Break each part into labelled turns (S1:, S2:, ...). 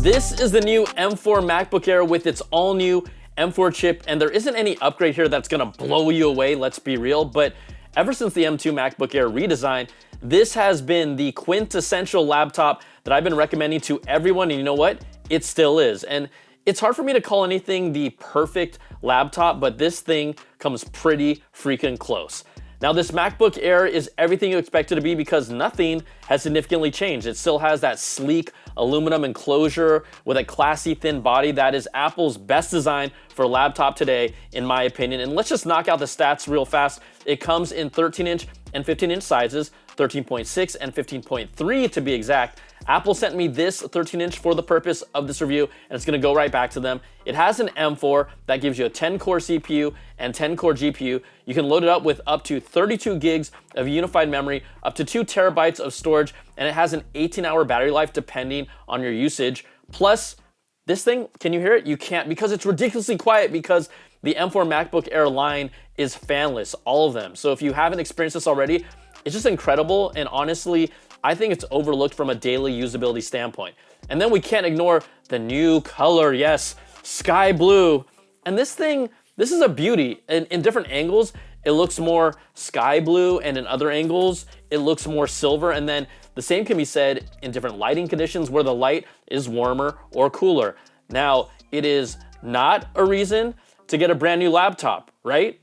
S1: This is the new M4 MacBook Air with its all new M4 chip, and there isn't any upgrade here that's gonna blow you away, let's be real, but ever since the M2 MacBook Air redesign, this has been the quintessential laptop that I've been recommending to everyone, and you know what? It still is. And it's hard for me to call anything the perfect laptop, but this thing comes pretty freaking close. Now, this MacBook Air is everything you expect it to be because nothing has significantly changed. It still has that sleek aluminum enclosure with a classy thin body that is Apple's best design for a laptop today, in my opinion. And let's just knock out the stats real fast. It comes in 13-inch and 15-inch sizes, 13.6 and 15.3 to be exact. Apple sent me this 13-inch for the purpose of this review, and it's gonna go right back to them. It has an M4 that gives you a 10-core CPU and 10-core GPU. You can load it up with up to 32 gigs of unified memory, up to 2 terabytes of storage, and it has an 18-hour battery life depending on your usage. Plus, this thing, can you hear it? You can't, because it's ridiculously quiet, because the M4 MacBook Air line is fanless, all of them. So if you haven't experienced this already, it's just incredible, and honestly, I think it's overlooked from a daily usability standpoint. And then we can't ignore the new color, yes, sky blue. And this thing, this is a beauty. In different angles, it looks more sky blue, and in other angles, it looks more silver. And then the same can be said in different lighting conditions where the light is warmer or cooler. Now, it is not a reason to get a brand new laptop, right?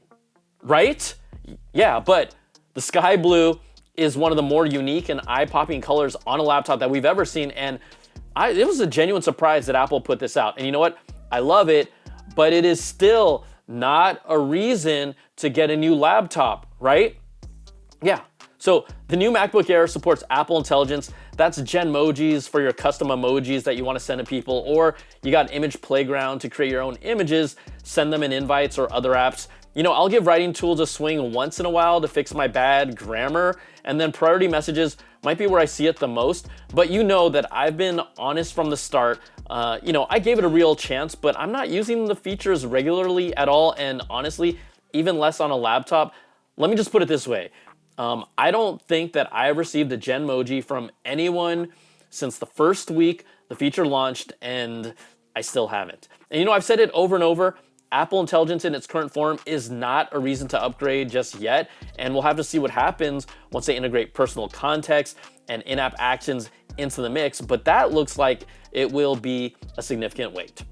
S1: Right? Yeah, but the sky blue is one of the more unique and eye-popping colors on a laptop that we've ever seen, and it was a genuine surprise that Apple put this out. And you know what? I love it, but it is still not a reason to get a new laptop, right? Yeah. So the new MacBook Air supports Apple Intelligence. That's Genmojis for your custom emojis that you want to send to people, or you got Image Playground to create your own images, send them in invites or other apps. You know, I'll give writing tools a swing once in a while to fix my bad grammar, and then priority messages might be where I see it the most. But you know that I've been honest from the start. You know, I gave it a real chance, but I'm not using the features regularly at all, and honestly, even less on a laptop. Let me just put it this way. I don't think that I received a Genmoji from anyone since the first week the feature launched, and I still haven't. And you know, I've said it over and over, Apple Intelligence in its current form is not a reason to upgrade just yet, and we'll have to see what happens once they integrate personal context and in-app actions into the mix, but that looks like it will be a significant wait.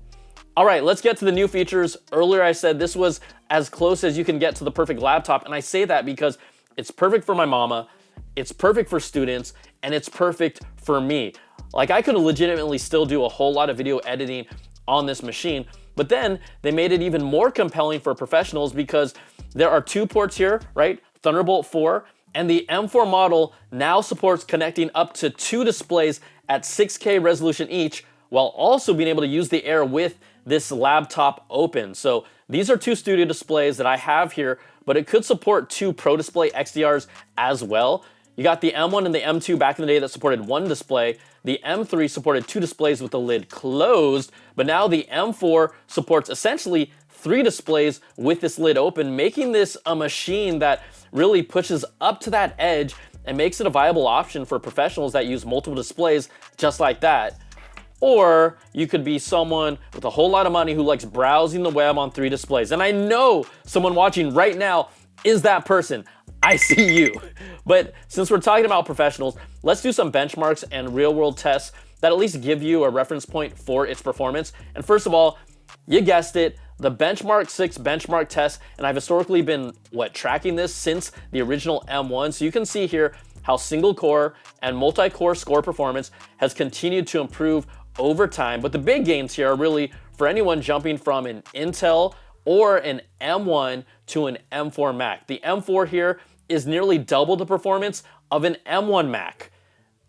S1: All right, let's get to the new features. Earlier I said this was as close as you can get to the perfect laptop, and I say that because it's perfect for my mama, it's perfect for students, and it's perfect for me. Like, I could legitimately still do a whole lot of video editing on this machine, but then they made it even more compelling for professionals because there are 2 ports here, right? Thunderbolt 4, and the M4 model now supports connecting up to 2 displays at 6K resolution each, while also being able to use the Air with this laptop open. So these are 2 studio displays that I have here, but it could support 2 Pro Display XDRs as well. You got the M1 and the M2 back in the day that supported 1 display. The M3 supported 2 displays with the lid closed, but now the M4 supports essentially 3 displays with this lid open, making this a machine that really pushes up to that edge and makes it a viable option for professionals that use multiple displays just like that. Or you could be someone with a whole lot of money who likes browsing the web on 3 displays. And I know someone watching right now is that person. I see you. But since we're talking about professionals, let's do some benchmarks and real-world tests that at least give you a reference point for its performance. And first of all, you guessed it, the Benchmark 6 benchmark test, and I've historically been, tracking this since the original M1. So you can see here how single-core and multi-core score performance has continued to improve over time. But the big gains here are really for anyone jumping from an Intel or an M1 to an M4 Mac. The M4 here is nearly double the performance of an M1 Mac.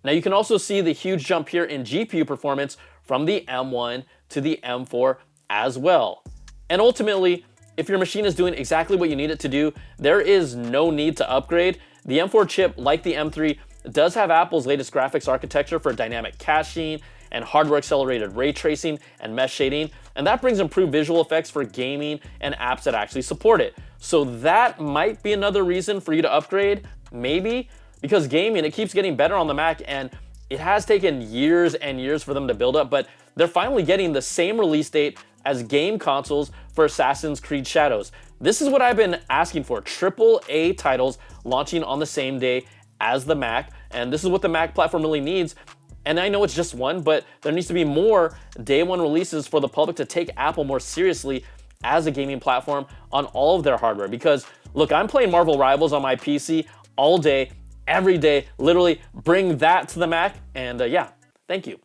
S1: Now you can also see the huge jump here in GPU performance from the M1 to the M4 as well. And ultimately, if your machine is doing exactly what you need it to do, there is no need to upgrade. The M4 chip, like the M3, does have Apple's latest graphics architecture for dynamic caching and hardware accelerated ray tracing and mesh shading, and that brings improved visual effects for gaming and apps that actually support it. So that might be another reason for you to upgrade, maybe, because gaming, it keeps getting better on the Mac, and it has taken years and years for them to build up, but they're finally getting the same release date as game consoles for Assassin's Creed Shadows. This is what I've been asking for, AAA titles launching on the same day as the Mac, and this is what the Mac platform really needs. And I know it's just one, but there needs to be more day one releases for the public to take Apple more seriously as a gaming platform on all of their hardware. Because look, I'm playing Marvel Rivals on my PC all day, every day, literally bring that to the Mac, and yeah, thank you.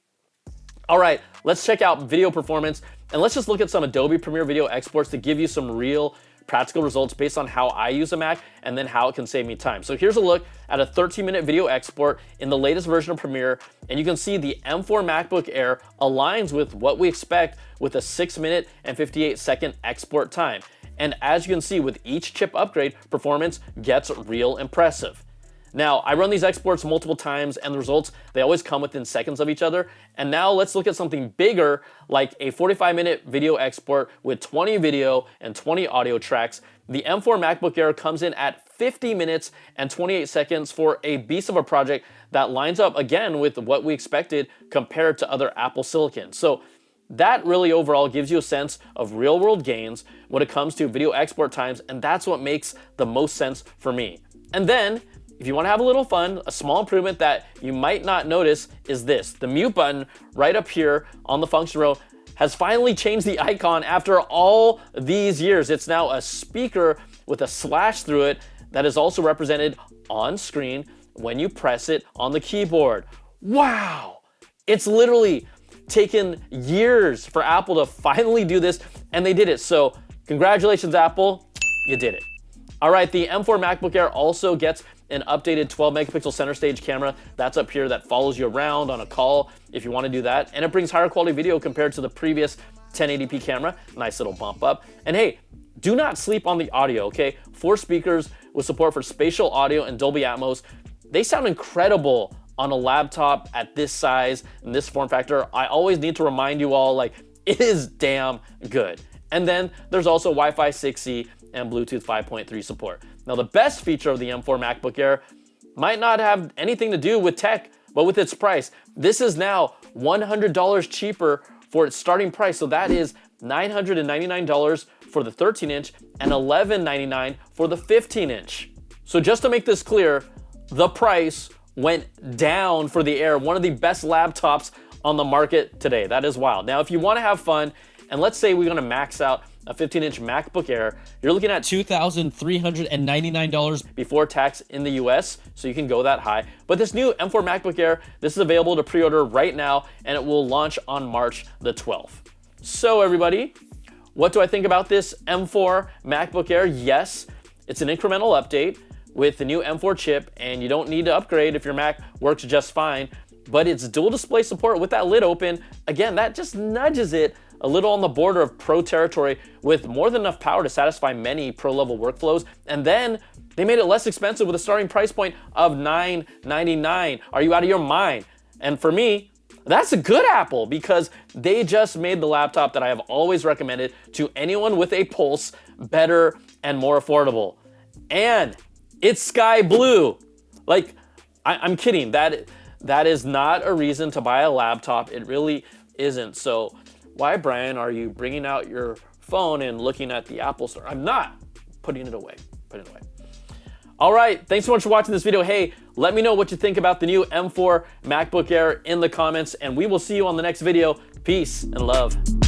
S1: All right, let's check out video performance, and let's just look at some Adobe Premiere video exports to give you some real practical results based on how I use a Mac and then how it can save me time. So here's a look at a 13-minute video export in the latest version of Premiere, and you can see the M4 MacBook Air aligns with what we expect with a 6-minute and 58-second export time. And as you can see, with each chip upgrade, performance gets real impressive. Now, I run these exports multiple times, and the results, they always come within seconds of each other. And now let's look at something bigger, like a 45-minute video export with 20 video and 20 audio tracks. The M4 MacBook Air comes in at 50 minutes and 28 seconds for a beast of a project that lines up again with what we expected compared to other Apple Silicon. So that really overall gives you a sense of real-world gains when it comes to video export times, and that's what makes the most sense for me. And then, if you want to have a little fun, a small improvement that you might not notice is this. The mute button right up here on the function row has finally changed the icon after all these years. It's now a speaker with a slash through it that is also represented on screen when you press it on the keyboard. Wow! It's literally taken years for Apple to finally do this, and they did it. So congratulations, Apple, you did it. All right, the M4 MacBook Air also gets an updated 12 megapixel center stage camera that's up here that follows you around on a call if you want to do that. And it brings higher quality video compared to the previous 1080p camera. Nice little bump up. And hey, do not sleep on the audio, okay? 4 speakers with support for spatial audio and Dolby Atmos. They sound incredible on a laptop at this size and this form factor. I always need to remind you all, like, it is damn good. And then there's also Wi-Fi 6E and Bluetooth 5.3 support. Now, the best feature of the M4 MacBook Air might not have anything to do with tech, but with its price. This is now $100 cheaper for its starting price, so that is $999 for the 13-inch and $1,199 for the 15-inch. So just to make this clear, the price went down for the Air, one of the best laptops on the market today. That is wild. Now, if you want to have fun, and let's say we're going to max out a 15-inch MacBook Air, you're looking at $2,399 before tax in the US, so you can go that high. But this new M4 MacBook Air, this is available to pre-order right now, and it will launch on March the 12th. So everybody, what do I think about this M4 MacBook Air? Yes, it's an incremental update with the new M4 chip, and you don't need to upgrade if your Mac works just fine, but it's dual display support with that lid open. Again, that just nudges it a little on the border of pro territory with more than enough power to satisfy many pro-level workflows. And then they made it less expensive with a starting price point of $999. Are you out of your mind? And for me, that's a good Apple, because they just made the laptop that I have always recommended to anyone with a pulse better and more affordable. And it's sky blue. Like, I'm kidding. That is not a reason to buy a laptop. It really isn't. So why, Brian, are you bringing out your phone and looking at the Apple Store? I'm not. Putting it away. Put it away. All right. Thanks so much for watching this video. Hey, let me know what you think about the new M4 MacBook Air in the comments, and we will see you on the next video. Peace and love.